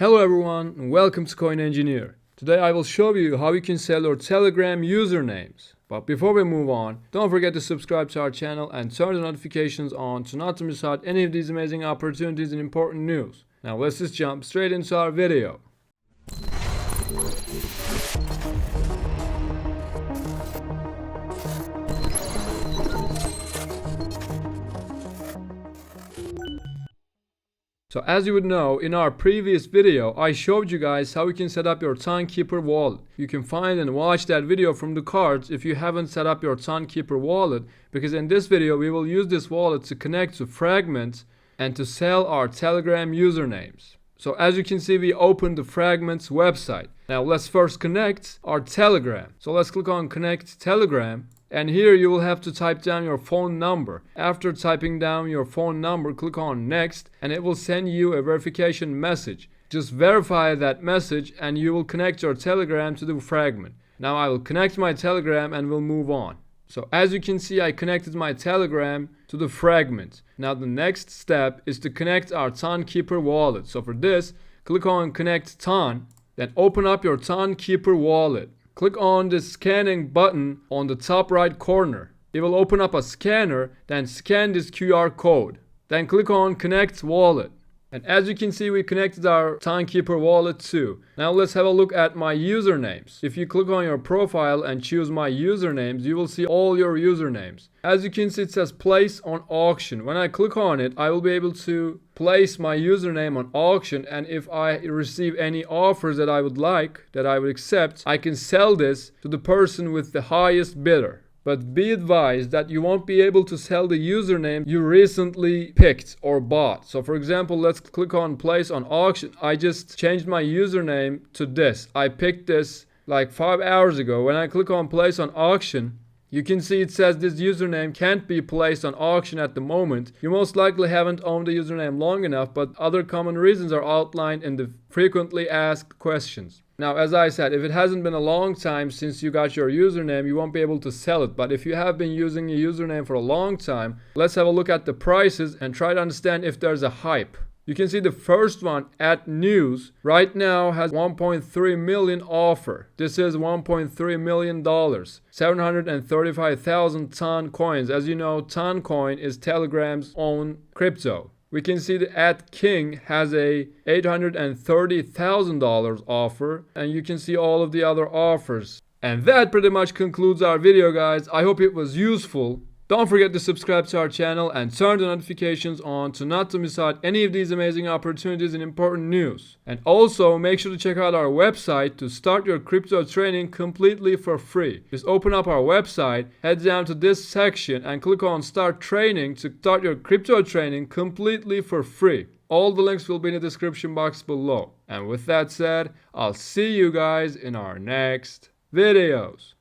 Hello everyone and welcome to Coin Engineer. Today I will show you how you can sell your Telegram usernames. But before we move on, don't forget to subscribe to our channel and turn the notifications on to not to miss out any of these amazing opportunities and important news. Now let's just jump straight into our video. So as you would know, in our previous video, I showed you guys how you can set up your Timekeeper wallet. You can find and watch that video from the cards if you haven't set up your Timekeeper wallet, because in this video we will use this wallet to connect to Fragment and to sell our Telegram usernames. So as you can see, we opened the Fragment's website. Now let's first connect our Telegram. So let's click on Connect Telegram. And here you will have to type down your phone number. After typing down your phone number, click on Next and it will send you a verification message. Just verify that message and you will connect your Telegram to the Fragment. Now I will connect my Telegram and we'll move on. So as you can see, I connected my Telegram to the Fragment. Now the next step is to connect our Timekeeper wallet. So for this, click on Connect Ton, then open up your Timekeeper wallet. Click on the scanning button on the top right corner. It will open up a scanner, then scan this QR code. Then click on Connect Wallet. And as you can see, we connected our Timekeeper wallet too. Now let's have a look at my usernames. If you click on your profile and choose my usernames, you will see all your usernames. As you can see, it says place on auction. When I click on it, I will be able to place my username on auction, and if I receive any offers that I would like, that I would accept, I can sell this to the person with the highest bidder. But be advised that you won't be able to sell the username you recently picked or bought. So for example, let's click on place on auction. I just changed my username to this. I picked this like 5 hours ago. When I click on place on auction, you can see it says this username can't be placed on auction at the moment. You most likely haven't owned the username long enough, but other common reasons are outlined in the frequently asked questions. Now, as I said, if it hasn't been a long time since you got your username, you won't be able to sell it. But if you have been using your username for a long time, let's have a look at the prices and try to understand if there's a hype. You can see the first one at news right now has 1.3 million offer. This is $1.3 million, 735,000 ton coins. As you know, ton coin is Telegram's own crypto. We can see that at King has a $830,000 offer, and you can see all of the other offers. And that pretty much concludes our video, guys. I hope it was useful. Don't forget to subscribe to our channel and turn the notifications on to not to miss out any of these amazing opportunities and important news. And also make sure to check out our website to start your crypto training completely for free. Just open up our website, head down to this section and click on Start Training to start your crypto training completely for free. All the links will be in the description box below. And with that said, I'll see you guys in our next videos.